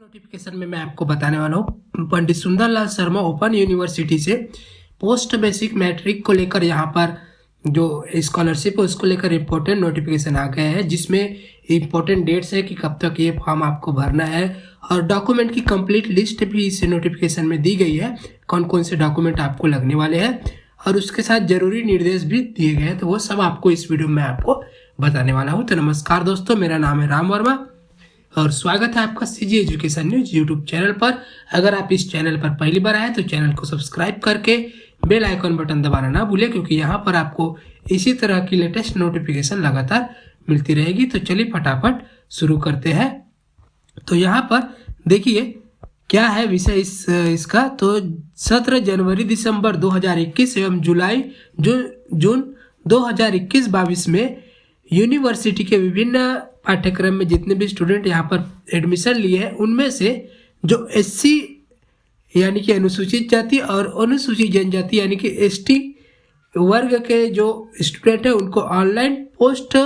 Notification में मैं आपको बताने वाला हूँ पंडित सुंदरलाल शर्मा ओपन यूनिवर्सिटी से पोस्ट बेसिक मैट्रिक को लेकर यहाँ पर जो स्कॉलरशिप है उसको लेकर इम्पोर्टेंट नोटिफिकेशन आ गया है, जिसमें इम्पोर्टेंट डेट्स है कि कब तक ये फॉर्म आपको भरना है और डॉक्यूमेंट की कंप्लीट लिस्ट भी इस नोटिफिकेशन में दी गई है, कौन कौन से डॉक्यूमेंट आपको लगने वाले हैं और उसके साथ जरूरी निर्देश भी दिए गए हैं। तो वो सब आपको इस वीडियो में आपको बताने वाला हूँ। तो नमस्कार दोस्तों, मेरा नाम है राम वर्मा और स्वागत है आपका CG education news YouTube channel पर। अगर आप इस चैनल पर पहली बार आए तो चैनल को सब्सक्राइब करके बेल आइकन बटन दबाना ना भूलें, क्योंकि यहाँ पर आपको इसी तरह की लेटेस्ट नोटिफिकेशन लगातार मिलती रहेगी। तो चलिए फटाफट शुरू करते हैं। तो यहाँ पर देखिए क्या है विषय इसका। तो 17 जनवरी दिसंबर 2021 एवं जून 2021-22 में यूनिवर्सिटी के विभिन्न पाठ्यक्रम में जितने भी स्टूडेंट यहाँ पर एडमिशन लिए हैं उनमें से जो एससी यानी कि अनुसूचित जाति और अनुसूचित जनजाति यानी कि एसटी वर्ग के जो स्टूडेंट हैं उनको ऑनलाइन पोस्ट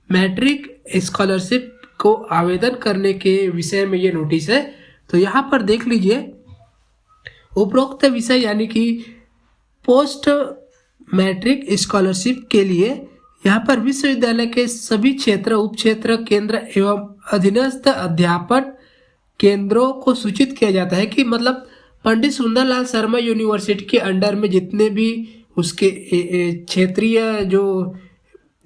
मैट्रिक स्कॉलरशिप को आवेदन करने के विषय में ये नोटिस है। तो यहाँ पर देख लीजिए, उपरोक्त विषय यानी कि पोस्ट मैट्रिक स्कॉलरशिप के लिए यहाँ पर विश्वविद्यालय के सभी क्षेत्र, उप क्षेत्र, केंद्र एवं अधीनस्थ अध्यापन केंद्रों को सूचित किया जाता है कि मतलब पंडित सुंदरलाल शर्मा यूनिवर्सिटी के अंडर में जितने भी उसके क्षेत्रीय जो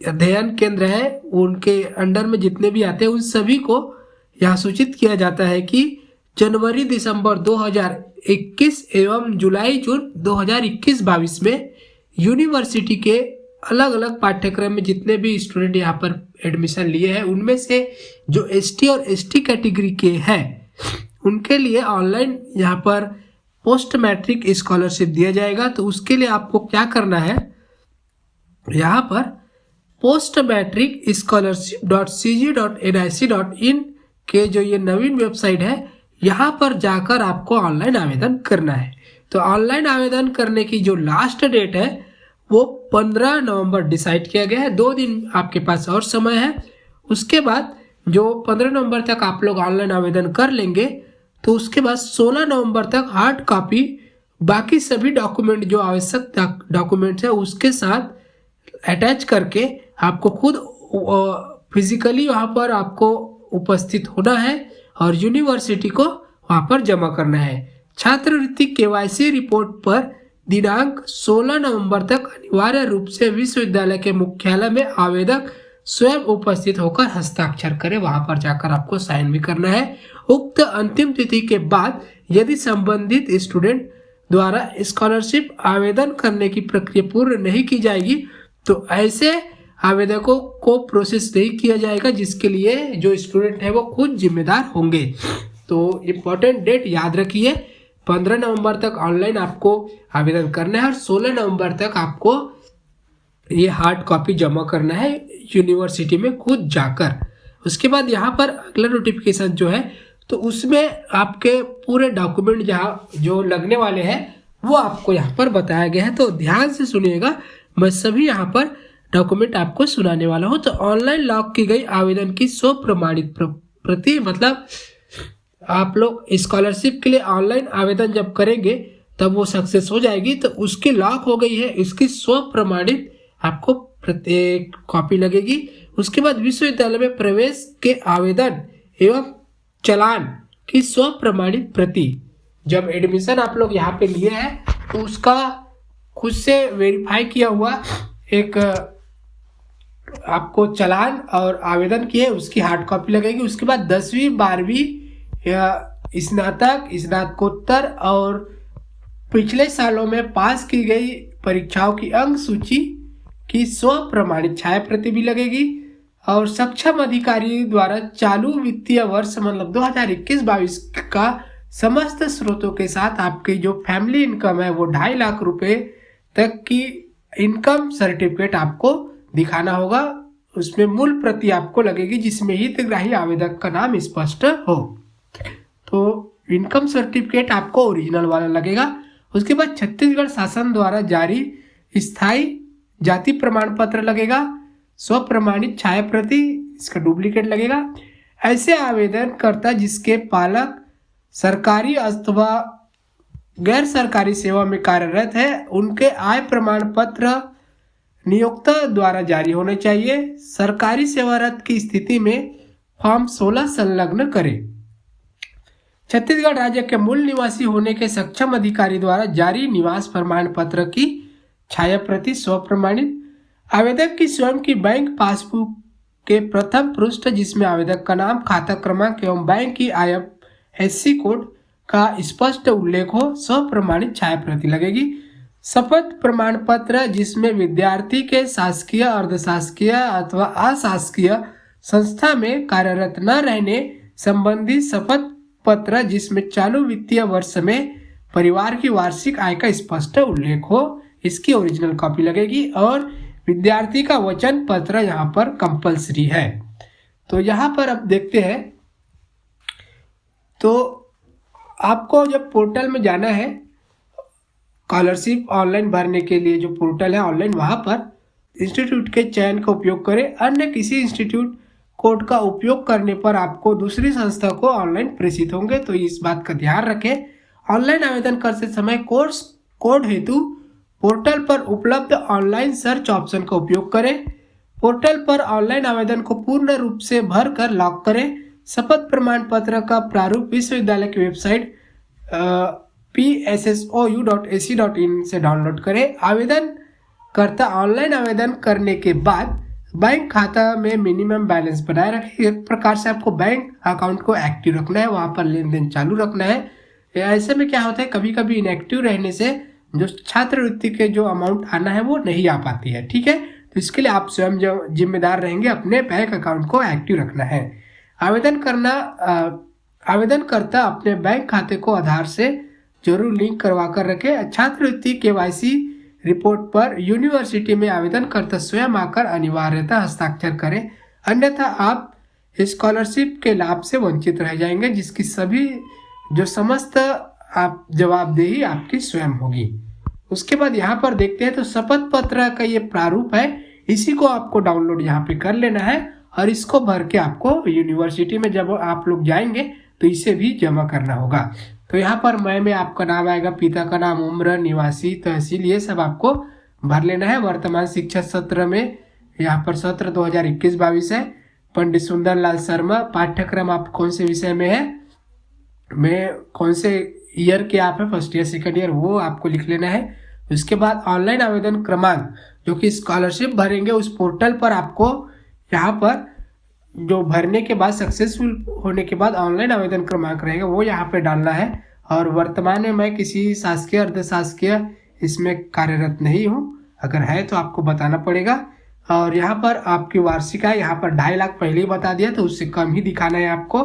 अध्ययन केंद्र है उनके अंडर में जितने भी आते हैं उन सभी को यहाँ सूचित किया जाता है कि जनवरी दिसंबर 2021 एवं जुलाई जून 2021-22 में यूनिवर्सिटी के अलग अलग पाठ्यक्रम में जितने भी स्टूडेंट यहाँ पर एडमिशन लिए हैं उनमें से जो एसटी और एसटी कैटेगरी के हैं उनके लिए ऑनलाइन यहाँ पर पोस्ट मैट्रिक स्कॉलरशिप दिया जाएगा। तो उसके लिए आपको क्या करना है, यहाँ पर पोस्ट मैट्रिक scholarship.cg.nic.in के जो ये नवीन वेबसाइट है यहाँ पर जाकर आपको ऑनलाइन आवेदन करना है। तो ऑनलाइन आवेदन करने की जो लास्ट डेट है वो 15 नवंबर डिसाइड किया गया है। 2 दिन आपके पास और समय है। उसके बाद जो 15 नवंबर तक आप लोग ऑनलाइन आवेदन कर लेंगे तो उसके बाद 16 नवंबर तक हार्ड कॉपी बाकी सभी डॉक्यूमेंट जो आवश्यक डॉक्यूमेंट्स है उसके साथ अटैच करके आपको खुद फिजिकली वहाँ पर आपको उपस्थित होना है और यूनिवर्सिटी को वहाँ पर जमा करना है। छात्रवृत्ति केवाईसी रिपोर्ट पर दिनांक 16 नवंबर तक अनिवार्य रूप से विश्वविद्यालय के मुख्यालय में आवेदक स्वयं उपस्थित होकर हस्ताक्षर करें, वहां पर जाकर आपको साइन भी करना है। उक्त अंतिम तिथि के बाद यदि संबंधित स्टूडेंट द्वारा स्कॉलरशिप आवेदन करने की प्रक्रिया पूर्ण नहीं की जाएगी तो ऐसे आवेदकों को प्रोसेस नहीं किया जाएगा, जिसके लिए जो स्टूडेंट है वो खुद जिम्मेदार होंगे। तो इम्पोर्टेंट डेट याद रखिए, 15 नवंबर तक ऑनलाइन आपको आवेदन करना है और 16 नवंबर तक आपको ये हार्ड कॉपी जमा करना है यूनिवर्सिटी में खुद जाकर। उसके बाद यहाँ पर अगला नोटिफिकेशन जो है तो उसमें आपके पूरे डॉक्यूमेंट जहाँ जो लगने वाले हैं वो आपको यहाँ पर बताया गया है। तो ध्यान से सुनिएगा, मैं सभी यहाँ पर डॉक्यूमेंट आपको सुनाने वाला हूँ। तो ऑनलाइन लॉक की गई आवेदन की 100 प्रमाणित प्रति, मतलब आप लोग स्कॉलरशिप के लिए ऑनलाइन आवेदन जब करेंगे तब वो सक्सेस हो जाएगी तो उसकी लॉक हो गई है, इसकी 100 प्रमाणित आपको प्रत्येक कॉपी लगेगी। उसके बाद विश्वविद्यालय में प्रवेश के आवेदन एवं चालान की 100 प्रमाणित प्रति, जब एडमिशन आप लोग यहाँ पे लिए हैं तो उसका खुद से वेरीफाई किया हुआ एक आपको चालान और आवेदन की है उसकी हार्ड कॉपी लगेगी। उसके बाद 10वीं 12वीं या स्नातकोत्तर और पिछले सालों में पास की गई परीक्षाओं की अंक सूची की 100 प्रमाणित छाया प्रति भी लगेगी और सक्षम अधिकारी द्वारा चालू वित्तीय वर्ष मतलब 2021-22 का समस्त स्रोतों के साथ आपकी जो फैमिली इनकम है वो 2.5 लाख रुपए तक की इनकम सर्टिफिकेट आपको दिखाना होगा। उसमें मूल प्रति आपको लगेगी जिसमें हितग्राही आवेदक का नाम स्पष्ट हो। तो इनकम सर्टिफिकेट आपको ओरिजिनल वाला लगेगा। उसके बाद छत्तीसगढ़ शासन द्वारा जारी स्थायी जाति प्रमाण पत्र लगेगा, 100 प्रमाणित छाया प्रति, इसका डुप्लीकेट लगेगा। ऐसे आवेदनकर्ता जिसके पालक सरकारी अथवा गैर सरकारी सेवा में कार्यरत है, उनके आय प्रमाण पत्र नियोक्ता द्वारा जारी होने चाहिए। सरकारी सेवारत की स्थिति में फॉर्म 16 संलग्न करें। छत्तीसगढ़ राज्य के मूल निवासी होने के सक्षम अधिकारी द्वारा जारी निवास प्रमाण पत्र की छाया प्रति स्वप्रमाणित। आवेदक की स्वयं की बैंक पासबुक के प्रथम पृष्ठ जिसमें आवेदक का नाम, खाता क्रमांक एवं बैंक की IFSC कोड का स्पष्ट उल्लेख हो, स्वप्रमाणित छाया प्रति लगेगी। शपथ प्रमाण पत्र जिसमें विद्यार्थी के शासकीय, अर्धशासकीय अथवा अशासकीय संस्था में कार्यरत न रहने संबंधी शपथ पत्र जिसमें चालू वित्तीय वर्ष में परिवार की वार्षिक आय का स्पष्ट उल्लेख हो, इसकी ओरिजिनल कॉपी लगेगी। और विद्यार्थी का वचन पत्र यहाँ पर कंपलसरी है। तो यहाँ पर अब देखते हैं, तो आपको जब पोर्टल में जाना है, स्कॉलरशिप ऑनलाइन भरने के लिए जो पोर्टल है ऑनलाइन, वहाँ पर इंस्टीट्यूट के चयन का उपयोग करें। अन्य किसी इंस्टीट्यूट कोड का उपयोग करने पर आपको दूसरी संस्था को ऑनलाइन प्रेषित होंगे, तो इस बात का ध्यान रखें। ऑनलाइन आवेदन करते समय कोर्स कोड हेतु पोर्टल पर उपलब्ध ऑनलाइन सर्च ऑप्शन का उपयोग करें। पोर्टल पर ऑनलाइन आवेदन को पूर्ण रूप से भर कर लॉक करें। शपथ प्रमाण पत्र का प्रारूप विश्वविद्यालय की वेबसाइट pssou.ac.in से डाउनलोड करें। आवेदन करता ऑनलाइन आवेदन करने के बाद बैंक खाता में मिनिमम बैलेंस बनाए रखें। एक प्रकार से आपको बैंक अकाउंट को एक्टिव रखना है, वहाँ पर लेन देन चालू रखना है। ऐसे में क्या होता है, कभी कभी इनएक्टिव रहने से जो छात्रवृत्ति के जो अमाउंट आना है वो नहीं आ पाती है। ठीक है, तो इसके लिए आप स्वयं जो जिम्मेदार रहेंगे, अपने बैंक अकाउंट को एक्टिव रखना है। आवेदनकर्ता अपने बैंक खाते को आधार से जरूर लिंक करवा कर रखे। छात्रवृत्ति KYC रिपोर्ट पर यूनिवर्सिटी में आवेदनकर्ता स्वयं आकर अनिवार्यतः हस्ताक्षर करें, अन्यथा आप स्कॉलरशिप के लाभ से वंचित रह जाएंगे, जिसकी सभी जो समस्त आप जवाबदेही आपकी स्वयं होगी। उसके बाद यहाँ पर देखते हैं, तो शपथ पत्र का ये प्रारूप है, इसी को आपको डाउनलोड यहाँ पे कर लेना है और इसको भर के आपको यूनिवर्सिटी में जब आप लोग जाएंगे तो इसे भी जमा करना होगा। तो यहाँ पर मई में आपका नाम आएगा, पिता का नाम, उम्र, निवासी, तहसील, ये सब आपको भर लेना है। वर्तमान शिक्षा सत्र में यहाँ पर सत्र 2021-22 है। पंडित सुंदरलाल शर्मा, पाठ्यक्रम आप कौन से विषय में है, में कौन से ईयर के आप है, फर्स्ट ईयर सेकंड ईयर, वो आपको लिख लेना है। उसके बाद ऑनलाइन आवेदन क्रमांक जो कि स्कॉलरशिप भरेंगे उस पोर्टल पर आपको यहाँ पर जो भरने के बाद सक्सेसफुल होने के बाद ऑनलाइन आवेदन क्रमांक रहेगा वो यहाँ पे डालना है। और वर्तमान में मैं किसी शासकीय, अर्धशासकीय इसमें कार्यरत नहीं हूँ, अगर है तो आपको बताना पड़ेगा। और यहाँ पर आपकी वार्षिक आय यहाँ पर 2.5 लाख पहले ही बता दिया, तो उससे कम ही दिखाना है आपको।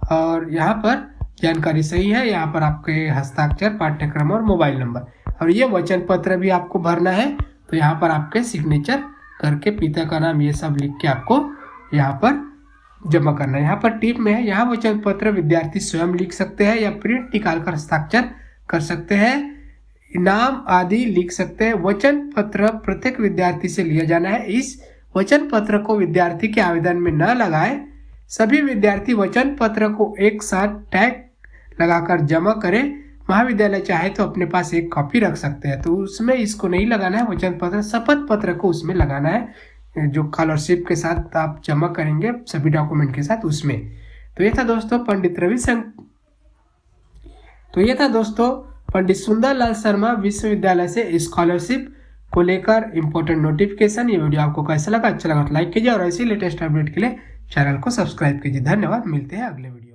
और यहाँ पर जानकारी सही है, यहाँ पर आपके हस्ताक्षर, पाठ्यक्रम और मोबाइल नंबर, और ये वचन पत्र भी आपको भरना है। तो यहाँ पर आपके सिग्नेचर करके पिता का नाम ये सब लिख के आपको यहाँ पर जमा करना है। यहाँ पर टिप में है, यहाँ वचन पत्र विद्यार्थी स्वयं लिख सकते हैं या प्रिंट निकाल कर हस्ताक्षर कर सकते हैं, नाम आदि लिख सकते हैं। वचन पत्र प्रत्येक विद्यार्थी से लिया जाना है। इस वचन पत्र को विद्यार्थी के आवेदन में न लगाए। सभी विद्यार्थी वचन पत्र को एक साथ टैग लगाकर जमा करें। महाविद्यालय चाहे तो अपने पास एक कॉपी रख सकते हैं, तो उसमें इसको नहीं लगाना है वचन पत्र, शपथ पत्र को उसमें लगाना है, जो स्कॉलरशिप के साथ आप जमा करेंगे सभी डॉक्यूमेंट के साथ उसमें। तो ये था दोस्तों पंडित सुंदरलाल शर्मा विश्वविद्यालय से स्कॉलरशिप को लेकर इंपॉर्टेंट नोटिफिकेशन। ये वीडियो आपको कैसा लगा, अच्छा लगा तो लाइक कीजिए और ऐसे लेटेस्ट अपडेट के लिए चैनल को सब्सक्राइब कीजिए। धन्यवाद, मिलते हैं अगले वीडियो।